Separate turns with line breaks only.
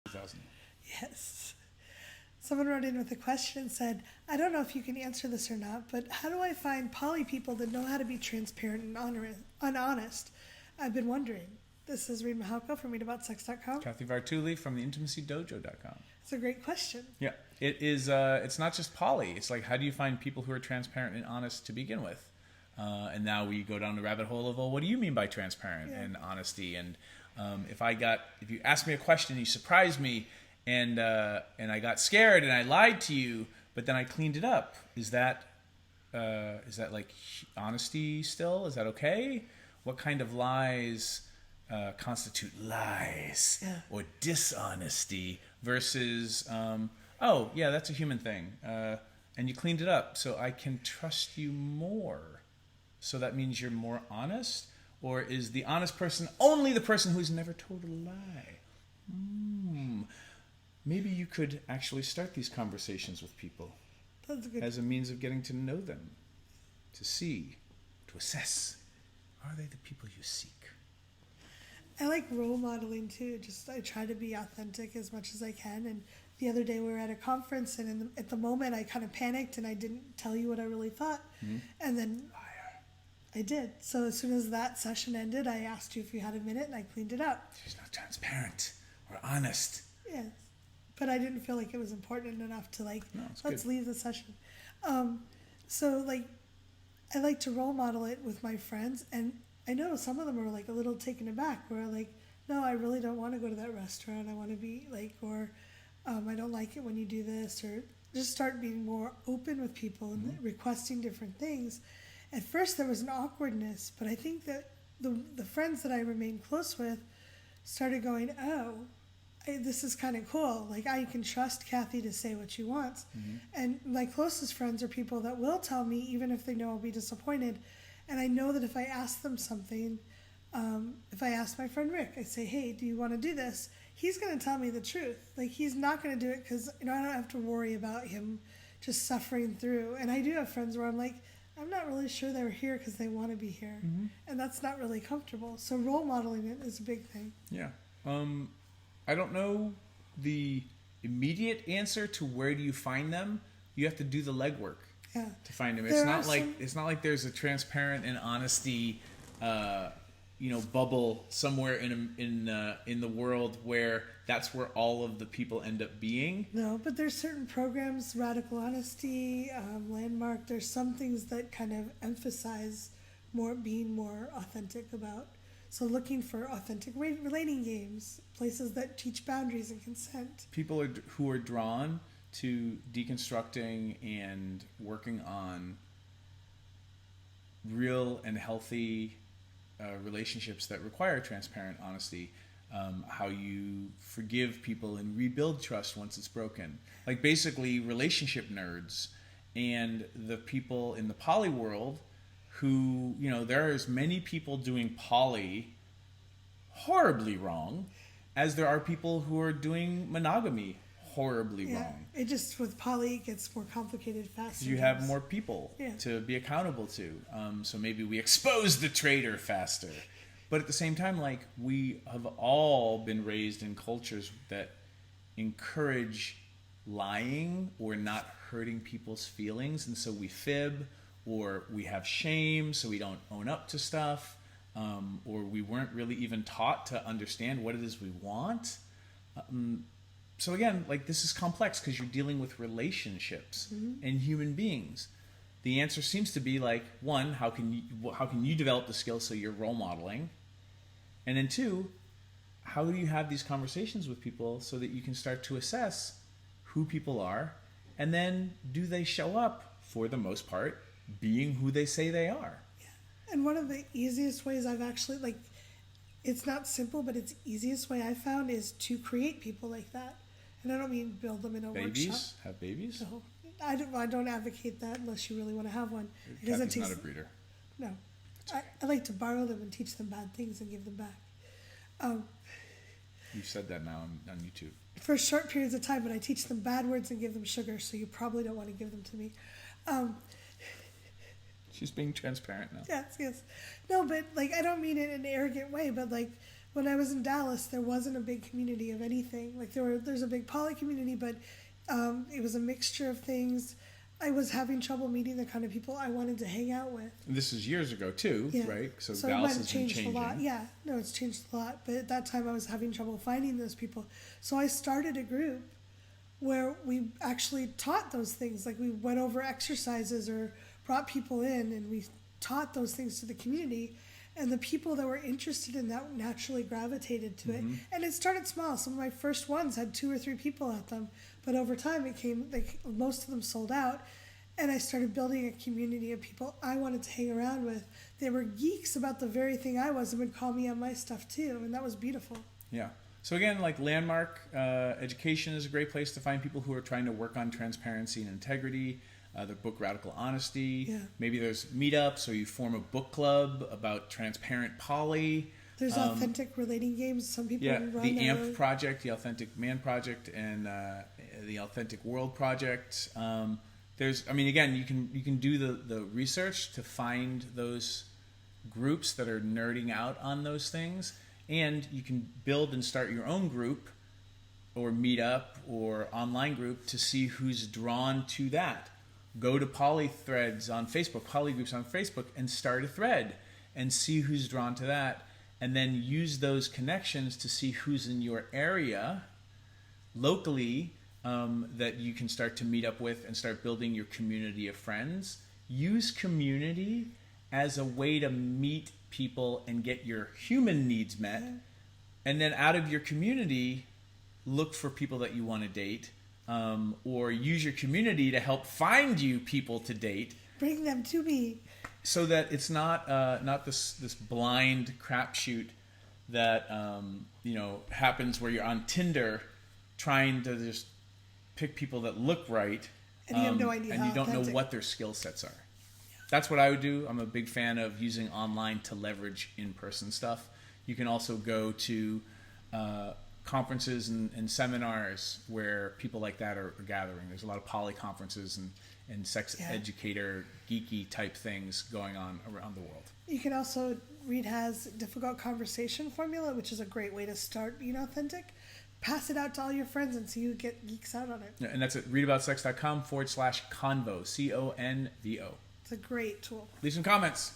2000.
Yes. Someone wrote in with a question and said, I don't know if you can answer this or not, but how do I find poly people that know how to be transparent and honest? I've been wondering. This is Reid from readaboutsex.com.
Cathy Vartuli from the intimacydojo.com.
It's a great question.
Yeah, it is. It's not just poly. It's like, how do you find people who are transparent and honest to begin with? And now we go down the rabbit hole of, well, what do you mean by transparent and honesty? And if you ask me a question, you surprised me, and I got scared and I lied to you, but then I cleaned it up. Is that like honesty still? Is that okay? What kind of lies constitute lies or dishonesty versus, oh, yeah, that's a human thing. And you cleaned it up, so I can trust you more. So that means you're more honest? Or is the honest person only the person who's never told a lie? Maybe you could actually start these conversations with people as a means of getting to know them, to see, to assess. Are they the people you seek?
I like role modeling too. I try to be authentic as much as I can. And the other day we were at a conference, and at the moment I kind of panicked and I didn't tell you what I really thought. And then I did. So as soon as that session ended, I asked you if you had a minute, and I cleaned it up.
She's not transparent or honest.
Yes. But I didn't feel like it was important enough to let's leave the session. So I like to role model it with my friends, and I know some of them are a little taken aback, where no, I really don't want to go to that restaurant. I want to be I don't like it when you do this, or just start being more open with people and requesting different things. At first there was an awkwardness, but I think that the friends that I remained close with started going, oh, this is kind of cool. I can trust Cathy to say what she wants. And my closest friends are people that will tell me, even if they know I'll be disappointed. And I know that if I ask them something, if I ask my friend Rick, I say, hey, do you want to do this? He's going to tell me the truth. He's not going to do it because I don't have to worry about him just suffering through. And I do have friends where I'm I'm not really sure they're here because they want to be here. And that's not really comfortable. So role modeling it is a big thing.
Yeah. I don't know the immediate answer to where do you find them. You have to do the legwork to find them. It's not like there's a transparent and honesty, bubble somewhere in the world where that's where all of the people end up being.
No, but there's certain programs, Radical Honesty, Landmark. There's some things that kind of emphasize being more authentic about. So looking for authentic relating games, places that teach boundaries and consent.
People who are drawn to deconstructing and working on real and healthy relationships that require transparent honesty, how you forgive people and rebuild trust once it's broken. Basically relationship nerds and the people in the poly world who, there are as many people doing poly horribly wrong as there are people who are doing monogamy horribly wrong.
It just, with poly, it gets more complicated faster.
You have more people to be accountable to. So maybe we expose the traitor faster. But at the same time, we have all been raised in cultures that encourage lying or not hurting people's feelings. And so we fib, or we have shame, so we don't own up to stuff, or we weren't really even taught to understand what it is we want. So again, this is complex because you're dealing with relationships and human beings. The answer seems to be one, how can you develop the skill so you're role modeling? And then two, how do you have these conversations with people so that you can start to assess who people are, and then do they show up, for the most part, being who they say they are?
Yeah. And one of the easiest ways I've actually, it's not simple, but it's the easiest way I found is to create people like that. And I don't mean build them in a workshop.
Have babies?
No. I don't advocate that unless you really want to have one.
Cathy's not a breeder.
No. I like to borrow them and teach them bad things and give them back.
You've said that now on YouTube.
For short periods of time, but I teach them bad words and give them sugar, so you probably don't want to give them to me.
She's being transparent now.
Yes. No, but I don't mean it in an arrogant way, but when I was in Dallas, there wasn't a big community of anything. Like there's a big poly community, but it was a mixture of things. I was having trouble meeting the kind of people I wanted to hang out with.
And this is years ago too, right?
So
Dallas
it might
has
have changed
been changing.
a lot. Yeah, no, it's changed a lot. But at that time, I was having trouble finding those people. So I started a group where we actually taught those things. Like we went over exercises or brought people in, and we taught those things to the community. And the people that were interested in that naturally gravitated to it. And it started small. Some of my first ones had 2 or 3 people at them. But over time, it came, like, most of them sold out. And I started building a community of people I wanted to hang around with. They were geeks about the very thing I was and would call me on my stuff too. And that was beautiful.
Yeah. So again, like Landmark Education is a great place to find people who are trying to work on transparency and integrity. The book Radical Honesty.
Yeah.
Maybe there's meetups, or you form a book club about transparent poly.
There's authentic relating games. Some people run
the AMP
own.
Project, the Authentic Man Project, and the Authentic World Project. Again, you can do the research to find those groups that are nerding out on those things, and you can build and start your own group or meetup or online group to see who's drawn to that. Go to poly threads on Facebook, poly groups on Facebook, and start a thread and see who's drawn to that, and then use those connections to see who's in your area locally that you can start to meet up with and start building your community of friends. Use community as a way to meet people and get your human needs met, and then out of your community, look for people that you want to date. Or use your community to help find you people to date.
Bring them to me.
So that it's not this blind crapshoot that happens where you're on Tinder trying to just pick people that look right,
and you have no idea
and you don't know
authentic.
what their skill sets are. Yeah. That's what I would do. I'm a big fan of using online to leverage in-person stuff. You can also go to conferences and seminars where people like that are gathering. There's a lot of poly conferences and sex educator geeky type things going on around the world.
You can also, Reid has difficult conversation formula, which is a great way to start being authentic. Pass it out to all your friends and see who geeks out on it.
Yeah, and that's at readaboutsex.com/convo, CONVO.
It's a great tool.
Leave some comments.